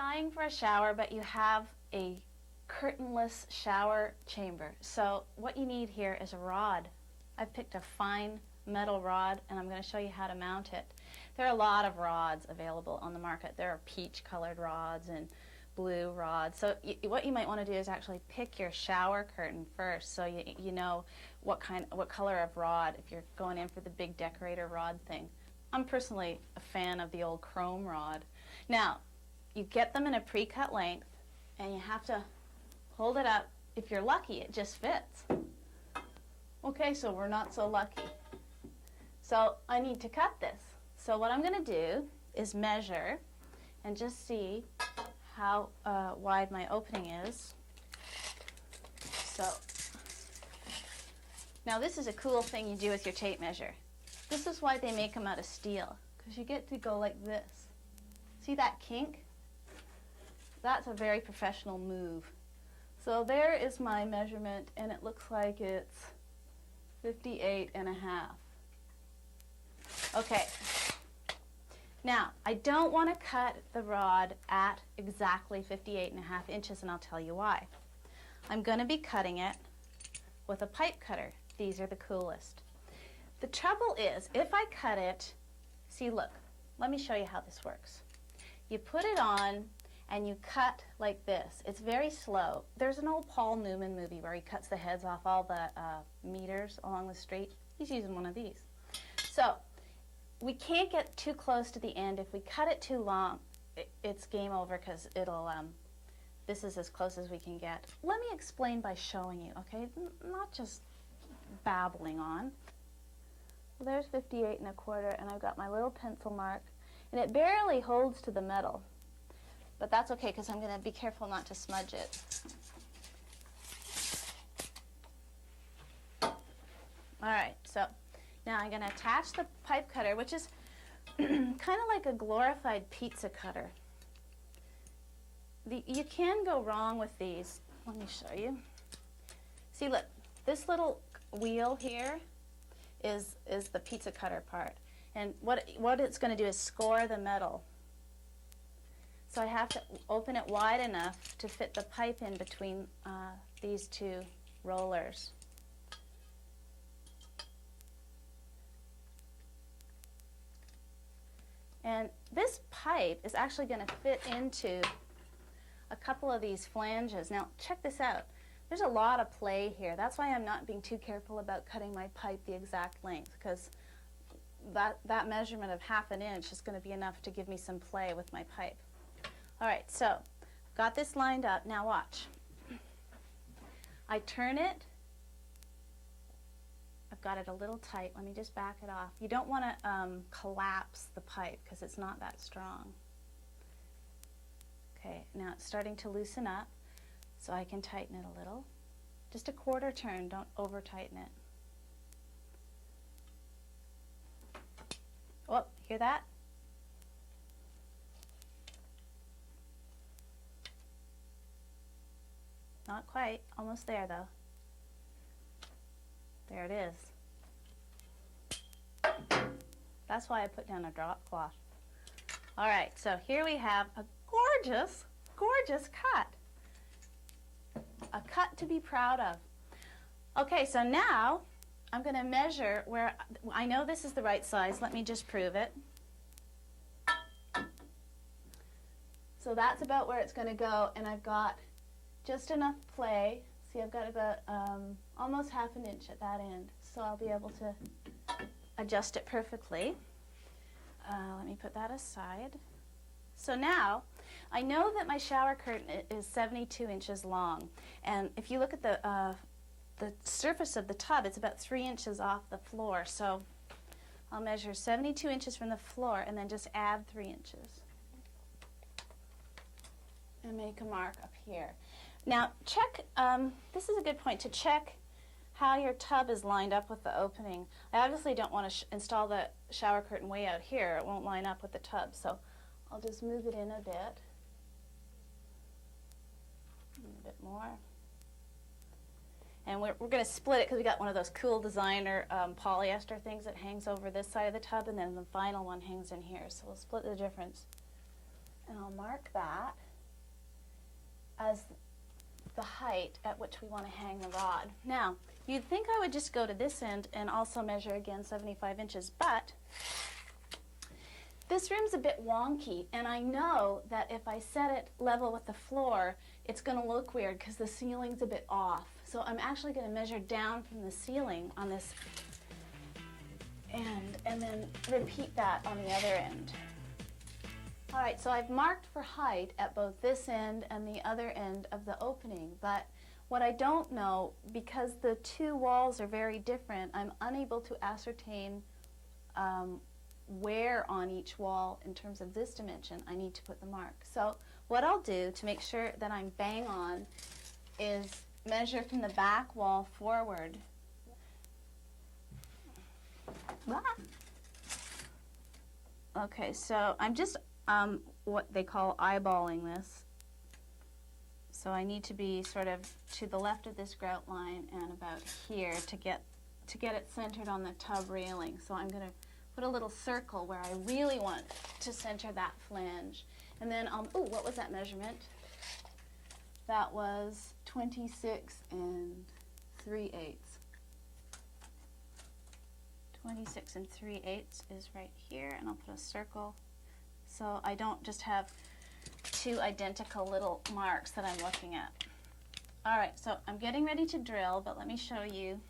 dying for a shower, but you have a curtainless shower chamber. So what you need here is a rod. I've picked a fine metal rod, and I'm going to show you how to mount it. There are a lot of rods available on the market. There are peach-colored rods and blue rods. So what you might want to do is actually pick your shower curtain first, so you know what color of rod, if you're going in for the big decorator rod thing. I'm personally a fan of the old chrome rod. Now, you get them in a pre-cut length, and you have to hold it up. If you're lucky, it just fits. Okay, so we're not so lucky. So I need to cut this. So what I'm going to do is measure and just see how wide my opening is. So now this is a cool thing you do with your tape measure. This is why they make them out of steel, because you get to go like this. See that kink? That's a very professional move. So there is my measurement, and it looks like it's 58 and a half. Okay. Now, I don't want to cut the rod at exactly 58 and a half inches, and I'll tell you why. I'm going to be cutting it with a pipe cutter. These are the coolest. The trouble is, if I cut it, see, look, let me show you how this works. You put it on, and you cut like this. It's very slow. There's an old Paul Newman movie where he cuts the heads off all the meters along the street. He's using one of these. So we can't get too close to the end. If we cut it too long, it's game over, because it'll, this is as close as we can get. Let me explain by showing you, okay? Not just babbling on. Well, there's 58 and a quarter, and I've got my little pencil mark, and it barely holds to the metal. But that's okay, because I'm going to be careful not to smudge it. All right, so now I'm going to attach the pipe cutter, which is kind of like a glorified pizza cutter. You can go wrong with these. Let me show you. See, look, this little wheel here is the pizza cutter part. And what it's going to do is score the metal. So I have to open it wide enough to fit the pipe in between these two rollers. And this pipe is actually going to fit into a couple of these flanges. Now, check this out. There's a lot of play here. That's why I'm not being too careful about cutting my pipe the exact length, because that measurement of ½ an inch is going to be enough to give me some play with my pipe. All right, so got this lined up. Now watch. I turn it. I've got it a little tight. Let me just back it off. You don't want to collapse the pipe, because it's not that strong. Okay, now it's starting to loosen up, so I can tighten it a little. Just a quarter turn, don't over tighten it. Oh, hear that? Not quite, almost there though. There it is. That's why I put down a drop cloth. All right, so here we have a gorgeous, gorgeous cut. A cut to be proud of. Okay, so now I'm going to measure where, I know this is the right size. Let me just prove it. So that's about where it's going to go, and I've got just enough play. See, I've got about almost ½ an inch at that end, so I'll be able to adjust it perfectly. Let me put that aside. So now, I know that my shower curtain is 72 inches long, and if you look at the surface of the tub, it's about 3 inches off the floor, so I'll measure 72 inches from the floor and then just add 3 inches. And make a mark up here. Now check, this is a good point to check how your tub is lined up with the opening. I obviously don't want to install the shower curtain way out here. It won't line up with the tub, so I'll just move it in a bit. A bit more. And we're going to split it, because we got one of those cool designer polyester things that hangs over this side of the tub, and then the final one hangs in here. So we'll split the difference. And I'll mark that. as the height at which we want to hang the rod. Now, you'd think I would just go to this end and also measure again 75 inches, but this room's a bit wonky, and I know that if I set it level with the floor, it's going to look weird because the ceiling's a bit off. So I'm actually going to measure down from the ceiling on this end and then repeat that on the other end. All right, so I've marked for height at both this end and the other end of the opening, but what I don't know, because the two walls are very different, I'm unable to ascertain where on each wall in terms of this dimension I need to put the mark. So what I'll do to make sure that I'm bang on is measure from the back wall forward. Okay, so I'm just what they call eyeballing this. So I need to be sort of to the left of this grout line and about here to get it centered on the tub railing. So I'm going to put a little circle where I really want to center that flange. And then, oh, what was that measurement? That was 26 3/8. 26 3/8 is right here, and I'll put a circle so I don't just have two identical little marks that I'm looking at. All right, so I'm getting ready to drill, but let me show you.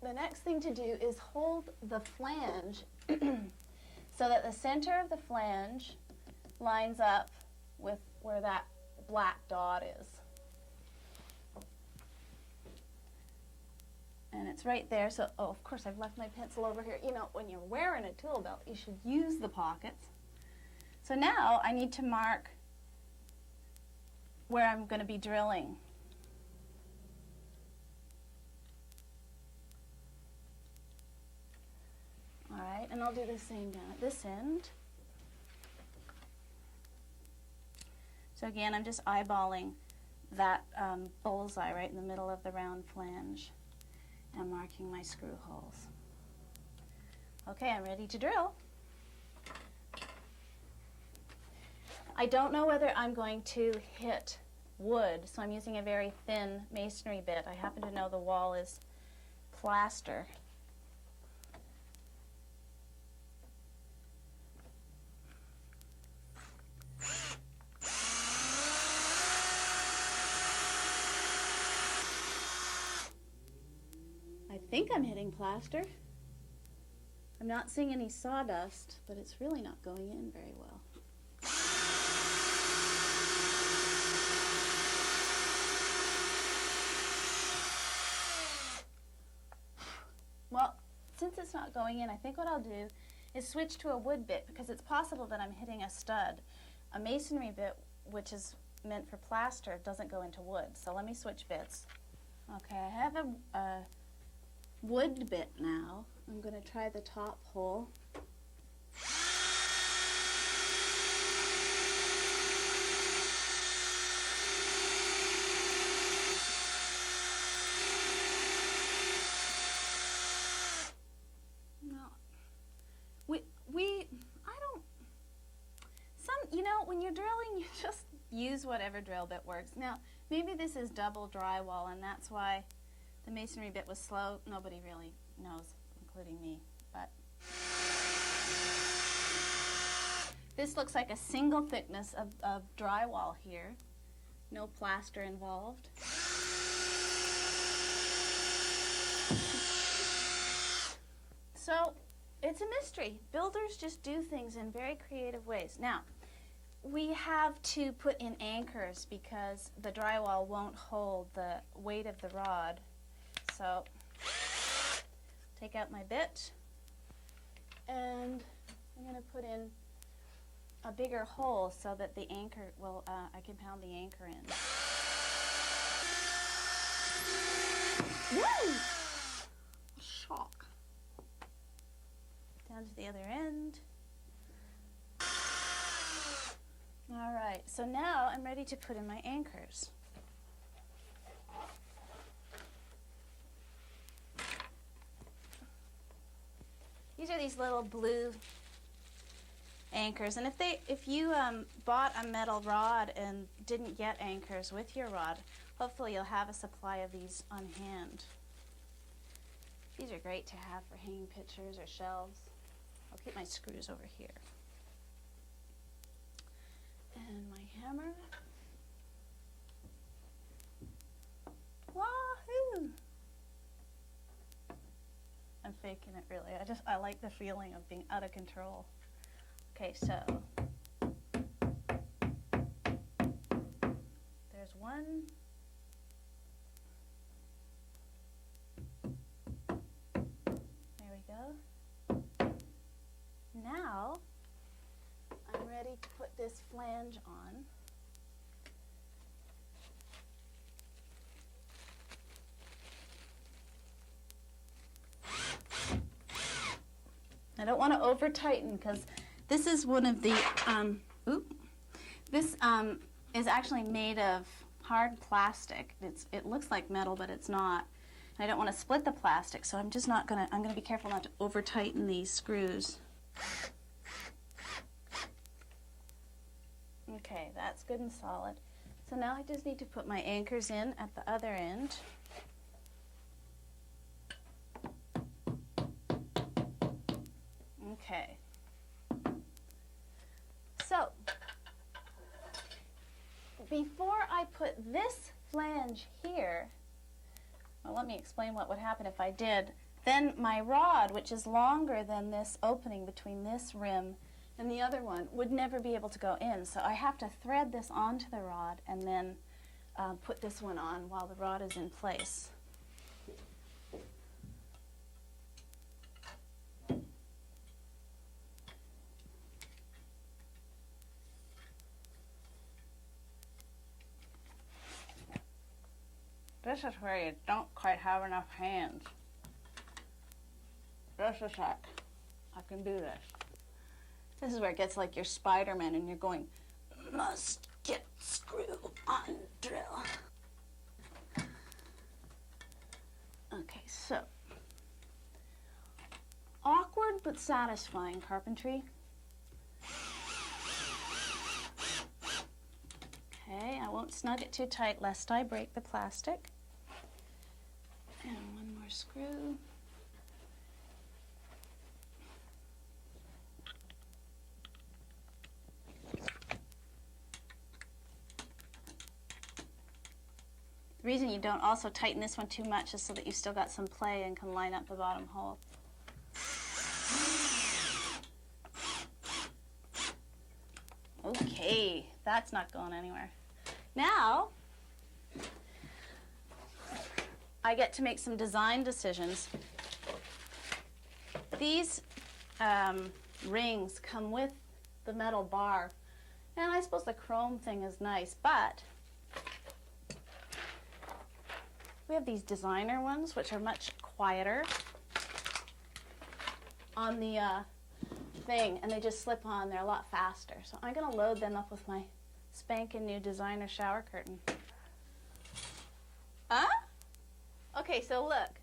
The next thing to do is hold the flange so that the center of the flange lines up with where that black dot is. And it's right there, so, oh, of course, I've left my pencil over here. You know, when you're wearing a tool belt, you should use the pockets. So now I need to mark where I'm going to be drilling. All right, and I'll do the same down at this end. So again, I'm just eyeballing that bullseye right in the middle of the round flange and marking my screw holes. Okay, I'm ready to drill. I don't know whether I'm going to hit wood, so I'm using a very thin masonry bit. I happen to know the wall is plaster. I think I'm hitting plaster. I'm not seeing any sawdust, but it's really not going in very well. Well, since it's not going in, I think what I'll do is switch to a wood bit, because it's possible that I'm hitting a stud. A masonry bit, which is meant for plaster, doesn't go into wood. So let me switch bits. Okay, I have a wood bit now. I'm going to try the top hole. You know, when you're drilling, you just use whatever drill bit works. Now, maybe this is double drywall, and that's why the masonry bit was slow. Nobody really knows, including me. But this looks like a single thickness of drywall here. No plaster involved. So, it's a mystery. Builders just do things in very creative ways. Now, we have to put in anchors because the drywall won't hold the weight of the rod. So, take out my bit, and I'm going to put in a bigger hole so that the anchor will, I can pound the anchor in. Woo! Shock. Down to the other end. All right, so now I'm ready to put in my anchors. These are these little blue anchors. And if you bought a metal rod and didn't get anchors with your rod, hopefully you'll have a supply of these on hand. These are great to have for hanging pictures or shelves. I'll keep my screws over here. And my hammer. Wahoo! I'm faking it really. I like the feeling of being out of control. Okay, so there's one. There we go. Now I'm ready to put this flange on. I don't want to over tighten because this is one of the, this is actually made of hard plastic. It looks like metal, but it's not. And I don't want to split the plastic, so I'm just not going to, I'm going to be careful not to over tighten these screws. Okay, that's good and solid. So now I just need to put my anchors in at the other end. Okay. So, before I put this flange here, well, let me explain what would happen if I did. Then my rod, which is longer than this opening between this rim and the other one, would never be able to go in. So I have to thread this onto the rod and then put this one on while the rod is in place. This is where you don't quite have enough hands. Just a sec. I can do this. This is where it gets like you're Spider-Man and you're going, must get screw on drill. Okay, so awkward but satisfying carpentry. Okay, I won't snug it too tight lest I break the plastic. And one more screw. The reason you don't also tighten this one too much is so that you still got some play and can line up the bottom hole. Okay, that's not going anywhere. Now, I get to make some design decisions. These rings come with the metal bar, and I suppose the chrome thing is nice, but we have these designer ones, which are much quieter on the thing, and they just slip on. They're a lot faster. So I'm going to load them up with my spanking new designer shower curtain. Huh? Okay, so look,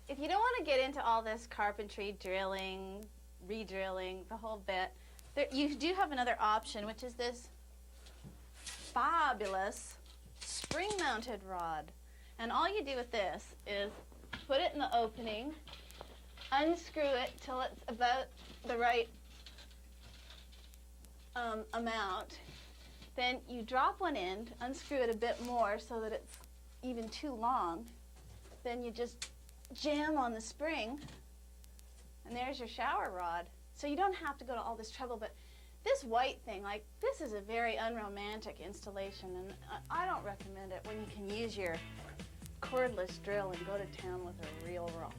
if you don't want to get into all this carpentry, drilling, re-drilling, the whole bit, you do have another option, which is this fabulous spring-mounted rod. And all you do with this is put it in the opening, unscrew it till it's about the right amount. Then you drop one end, unscrew it a bit more so that it's even too long. Then you just jam on the spring, and there's your shower rod. So you don't have to go to all this trouble, but this white thing, like, this is a very unromantic installation, and I don't recommend it when you can use your cordless drill and go to town with a real rod.